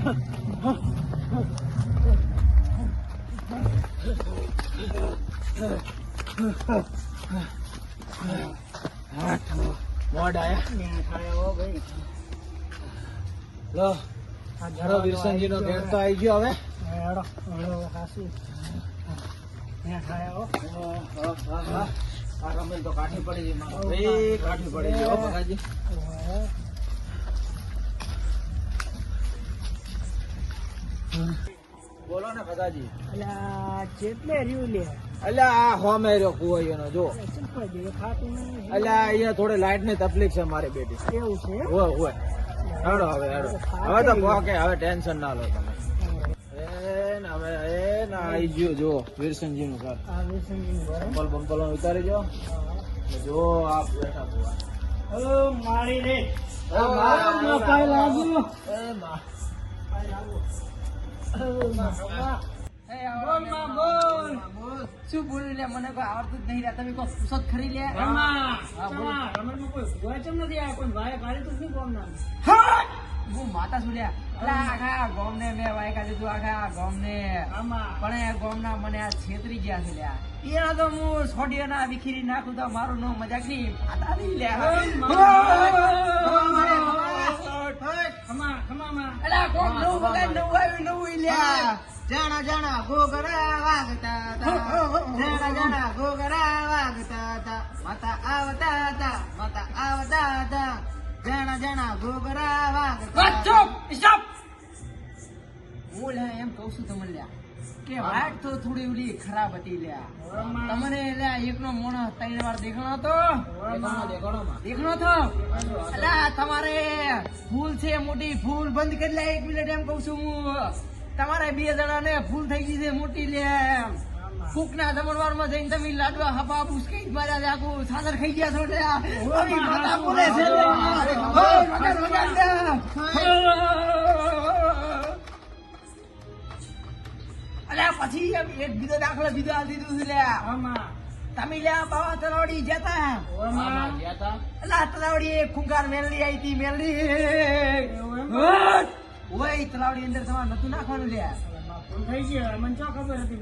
Mode આયા ભાઈ લો ઘરો વિરસનજી નો ઘેર તો આવી ગયો હવે રમેલ તો કાઠી પડી ગઈ કાઠી પડી ગઈ પકાજી બોલો ને પકાજી ચેટલે રહ્યું લે અલ્યા આ હોમે રહ્યો કુવાઈનો જો અલ્યા અહીંયા થોડી લાઈટ ની તકલીફ છે મારી બેટી એવું છે હોય હોય હેડો હવે હેડો હવે તો પોકે હવે ટેન્શન ના લો તમે હવે એ ના આવી ગયો જો વિરસનજી નું ઘર બંપલ બંપલ ઉતારી જો જો આપ બેઠા ભુવા મારી રે શું બોલું લે મને કોઈ આવડતું જ નહીં તમે કોઈ પુસત ખરી લે હું માતા છું લ્યા આખા ગોમ ને મેં વાયકા દીધું આખા ગોમ ને પણ ગોમ ના મને આ છેતરી ગયા છે લ્યા એના તો હું સોડિયા ના વિખીરી નાખું તો મારું નો મજાક નહીં માતા નહીં લ્યા જાણા જાણા ગોગરા વાગતા જાણા જાણા ગોગરા વાગતા માતા આવતા હતા જાણા જાણા ગોગરા વાગતા હું લ્યા એમ કઉ છું તમને લ્યા કે વાટ તો થોડી ઓલી ખરાબ હતી લ્યા તમને લ્યા એકનો મોણો 3 વાર દેખાણો હતો દેખાણો હતો એટલે તમારે ભૂલ છે મોટી ભૂલ બંધ કરી લે 1 મિનિટ એમ કઉ છું હું તમારે 2 જણા ને ભૂલ થઈ ગઈ છે મોટી લે કુક ના જમણવાર માં જઈને તમે લાડવા હપા ઉસકી માર્યા છે આખું સાદર ખાઈ ગયા છો માતા બોલે છે અલ્યા પછી એક બીજો દાખલો બીજો આ દીધું છે લ્યા તમે લ્યા બાવા તલાવડી જતા અલ્યા તલાવડી એક ખુંગાર મેલડી આવી હતી મેલડી ઓય તલાવડી અંદર તમારે નતું નાખવાનું લ્યા થઈ ગયો મને ચો ખબર હતી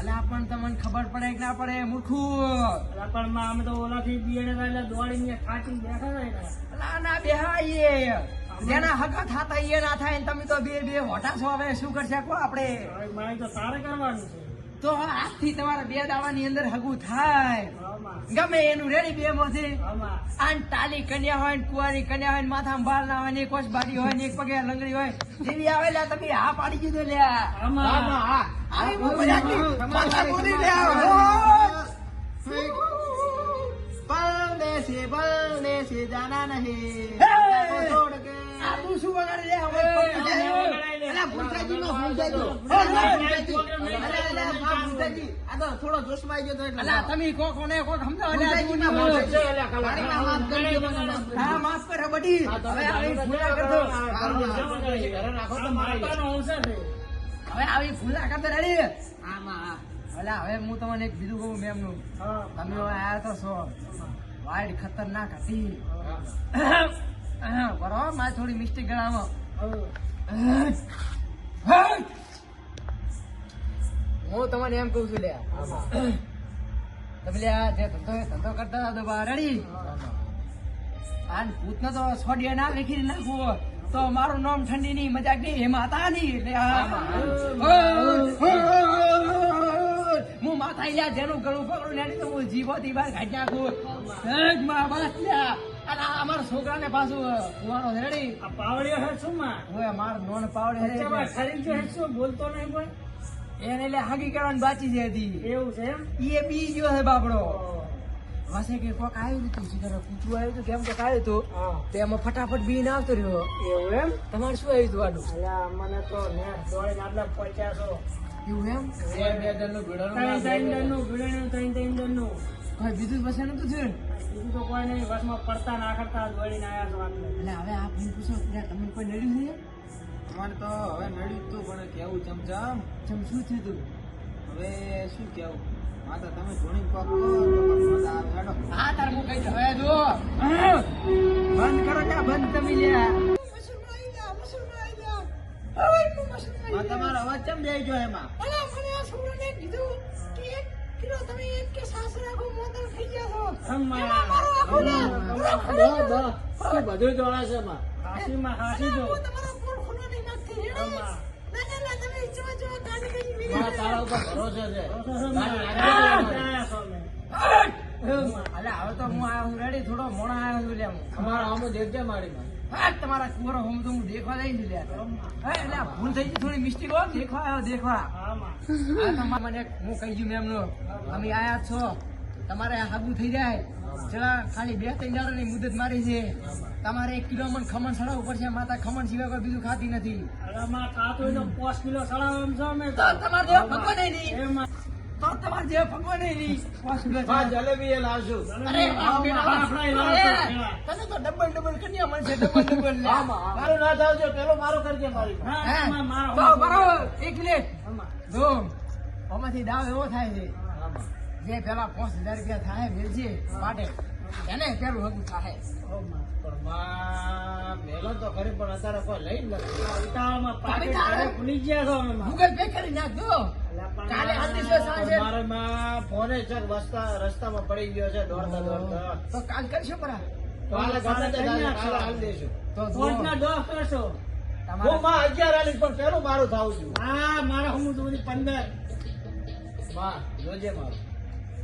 અલ્યા પણ તમને ખબર પડે કે ના પડે મૂર્ખું પણ અમે તો ઓલાથી બીએડે દોડીને ખાટી બેઠા અલ્યા ના બેહાઈએ જેના હકા થાતા એ ના થાય તમે તો બે હોટા છો હવે શું કરશે કો આપણે મારે તો સારે કરવાનું છે તો આજથી તમારા 2 દાવાની અંદર હગું થાય ગમે એનું રેડી 2 માંથી આન ટાલી કન્યા હોય ને કુંવારી કન્યા હોય ને માથામાં બાલ ના હોય ને એક બારી હોય ને એક પગે લંગડી હોય જેવી આવેલા તમે હા પાડી દીધો લ્યા આવી બહુ મજા માથા બોલી લ્યા બલને સે જાના નહીં છોડ કે આ તું શું વગાડી લે હવે અલા ભૂલતાજી નો ભૂલતાજી આ તો થોડો જોશમાં આવી ગયો તો એટલે અલા તમે કોને સમજાવો હા માફ કરો બડી હવે આવી ભૂલા કરતો હવે આવી ભૂલા કરતો રેડી આમાં અલા હવે હું તમને એક બીજું કહું મેમ નું તમે હવે આયા તો છો વાઈડ ખતરનાક હતી બરોબર મારે થોડી મિસ્ટેક ગણાવો હું તમને એમ કઉ છું લ્યા તમે લ્યા જે ધંધો કરતા હતા તો રેડી આ ભૂતને તો છોડિયા ના લખી નાખવું તો મારું નામ ઠંડી ની મજાક નહીં એમાં હતા નહીં હું માથા લ્યા જેનું ગળું પકડું ને તો હું જીભોથી બહાર કાઢી નાખું બસ લ્યા અને અમારા છોકરાને પાછું કુવાનો રેડી આ પાવડિયો હે શું માં હોય માર નોન પાવડે ખરીદ્યો હે શું બોલતો નહીં કોઈ એને એટલે હાગી કરવાની બાચી છે હતી એવું છે એમ એ બી ગયો છે બાપડો વાસે કે કોક આવ્યું હતું સીધા કૂતરું આવ્યું હતું કેમ કોક આવ્યું હતું તેમાં ફટાફટ બી ના આવતો રહ્યો એવું એમ તમારે શું આવ્યું હતું આડું અલ્યા મને તો ને દોડીને આટલા પહોંચ્યા છો એવું એમ બે દરનું ભીડોનું ત્રણ દરનું ભાઈ બીજું બસ નતું થયું બીજું તો કોઈ નહીં બસમાં પડતા ના કરતા દોડીને આવ્યા છો આટલે એટલે હવે આ ફોન પૂછો તમને કોઈ નડ્યું છે અમારે તો હવે નડ્યું તું પણ કેવું ચમચમ ચમ શું થયું તું હવે શું કેવું માતા તમે ધોણી પાકો તો મજા આવે હેડો હા તાર હું કઈ હવે જો બંધ કરો ત્યાં બંધ તમે લ્યા આ તમારો અવાજ કેમ જાય ગયો એમાં? અલા, મને આ છોકરાને કીધું કે 1 કિલો તમે એમ કે સાસરા કો મોતર થઈ ગયા છો. અમ્મા. એમાં મારો આખો ના શું બધું જોડે છે એમાં? હાસીમાં હાસી દો. હું તમારો પોલ ખુલ્લો નહીં નાખતી. હેડો. અમ્મા. ના, ના, ના, તમે જો કાઢી કરી મારા તારા ઉપર ભરોસો છે. આયા છો અમે. અલા, હવે તો હું આવ્યો છું રેડી. થોડો મોડા આવ્યો છું લે હું. અમારા આમ દેખજે મારીમાં. હા, તમારા કુંવરો હું તો હું દેખવા જઈ છું લે. હા, એટલે આ ભૂલ થઈ ગઈ થોડી મિસ્ટેક હો. દેખવા આવ્યો દેખવા. આમાં. હા, તમારે મને હું કહી દઉં મેમનો તમે આયા છો તમારે હાગું થઈ જાય ચલા ખાલી 2-3 દાડાની મુદત મારી છે તમારે 1 કિલો મન ખમણ સડાવવું પડશે માતા ખમણ સિવાય કોઈ બીજું ખાતી નથી આમાં ખાતું હોય તો 5 કિલો સડાવો એમ છો અમે. તો તમારે જેવા ભગવાન નહીં એમાં. તો તમારે જેવા ભગવાન નહીં 5 કિલો હા, જલેબી એ લાવશું. અરે આપણા એ લાવશો. તને તો ડબલ કન્યા મળશે ડબલ મારું ના થાવજો, પેલો મારો કરજે મારીમાં. હા, આમાં મારો. બરાબર 1 મિનિટ આમાં. જો આમાંથી દાવ એવો થાય છે આમાં. જે પેલા 5000 રૂપિયા થાય વેચે માટે એને પેલું હગું થાય આમાં. પણ માં મેલો તો ખરી, પણ અત્યારે કોઈ લઈ જ નથી. ઉતાવળમાં પાકીટ ઘરે ભૂલી ગયા છો અમે. ગૂગલ પે કરી નાખજો કાલે આદેશ સાંજે પણ મારે માં ફોને ચક રસ્તામાં પડી ગયો છે દોડતા. તો કાલ કરશો પરા કાલે ગમે તે કાલે હાલ દેશું. તો જુઓ, પોચના 10 કરશો. હું તમારા માં 11 આલીશ, પણ પેલું મારું થાવું છું. હા, મારા હમું તો બધી 15. માં જોજે મારું.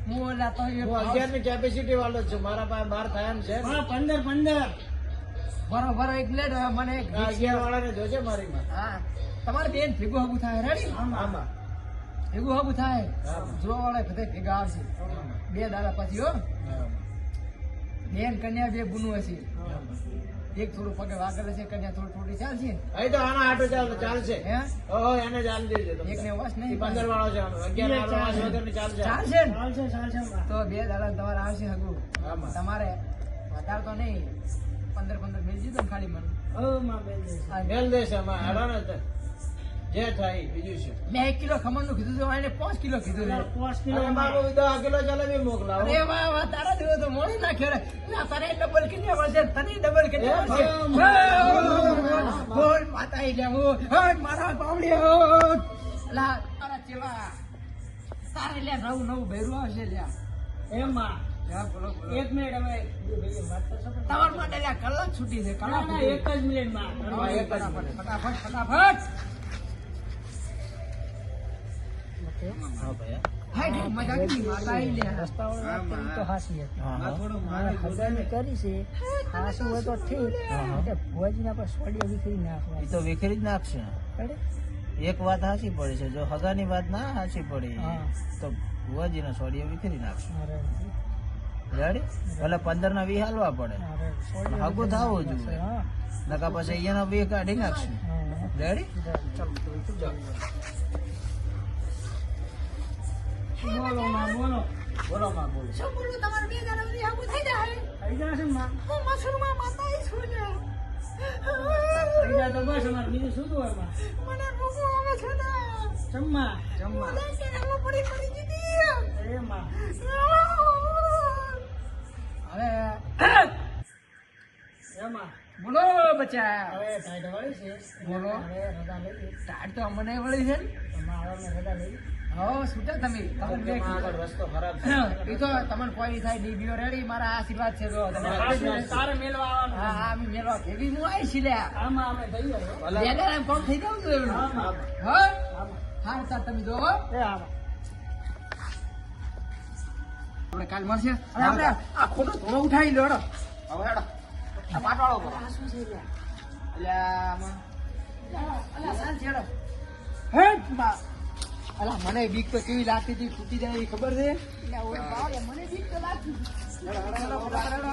હું ઓલા તો એ હું 11 ની કેપેસિટી વાળો જ છું. મારા પાસે 12 થાય એમ છે ને. હા, 15. બરોબર એક પ્લેટ મને એક આ 11 વાળાને જોજે મારી માં. હા તમારે બેન ભેગું હગું થાય રેડી આમાં. ભેગું હગું થાય હા. જોવા વાળા બધા ભેગા આવશે 2 દાડા પછી હો બેન કન્યા 2 બુનું હશે એક થોડું પગે વાગેલે છે કન્યા થોડી ચાલશે અહીં તો આના આટો ચાલશે. હે ઓહો, એને ચાલ દેજો તમે. એકને વસ ઈ નહીં 15 વાળો છે આનો. 11 વાળો વાસ વગરની ચાલશે. ચાલશે ને ચાલશે માં. તો 2 દાડા તમારે આવશે હગું આમાં. તમારે વધારે તો નહીં 15 મિલ દીધો ને ખાલી મને હવે માં બેન દેશે. મેલ દેશે આમાં. હેડો ને તો. જે થાય ઈ બીજું છે. મેં 1 કિલો ખમણ નું કીધું છે એને 5 કિલો કીધું છે 5 કિલો અને મારું 10 કિલો જલેબી મોકલાવો. અરે વાહ વાહ તારા જેવો તો મોડી નાખ્યો રે ના તારે ડબલ કિન્યા મળશે તને ડબલ કિન્યા મળશે બોલ માતા ઈ લે હું મારા પાવડી લા તારા ચેવા તારે લે નવું ભેરું આવશે લ્યા એમાં. બોલો 1 મિનિટ હવે વાત કરશો પણ. તમાર માટે લ્યા કલાક છૂટી છે ના, કલાક ના, 1 જ મિનિટમાં. હા, એક જ ફટાફટ મિનિટ. ફટાફટ હા ભાઈ. હાય મજા કરી માતા ઈ લે હા, થોડું મારી ઈ તો વિખરી જ નાખશે. એક વાત હાચી પડી છે, જો હગાની વાત ના હાચી પડી તો ભુવાજીનો સોડિયો વિખરી નાખશે. રેડી? એટલે 15 ના 20 હાલવા પડે. હગું થાવું જોઈએ. નકા પછી અહીંયાના 2 કાઢી નાખશું. રેડી? બોલો માં, બોલો. બોલો માં, બોલો. શું બોલું તમારે 2 દાડા સુધી આગળ થઈ જાય થઈ જશે ને માં. હું મસૂરમાં માતા ઈ છું ને થઈ જાય તો બસ અમારે બીજું શું જોવે માં. મને ભૂખ આવે છે ને જમવા. મને કે આમાં પડી દીધી એમાં. હવે એમાં. બોલો બચ્ચા હવે ટાઈટ વાળી છે. બોલો. હવે રજા લઈએ. ટાટ તો અમને વળી છે ને એમાં હવે અમે રજા લઈએ. હો છૂટા તમે તમને બે એમાં આગળ રસ્તો ખરાબ છે. એ તો તમને કોઈ નહીં થાય ડીબીઓ રેડી મારા આશીર્વાદ છે જો તમે તારે મેળવા આવવાનું. હા હા અમે મેલવા ભેગી હું આવી છીએ લ્યા આમાં અમે જઈએ હવે. ભલે. બે દાડા કોમ થઈ જાવ તો એવું આમાં. હા આમાં. હા તાર તમે જો હો એ આમાં. આપણે કાલ મળશે અને આપણે આ ખોટો ધોળો ઉઠાવી લો હેડો હવે હેડો આ પાટવાળો કરો આ શું છે લ્યા અલ્યા આમાં અલ્યા સાંજ હેડો હે બા અલા મને બીક તો કેવી લાગતી હતી ફૂટી જાય એવી ખબર છે મને બીક તો લાગતી હેડો હેડો હેડો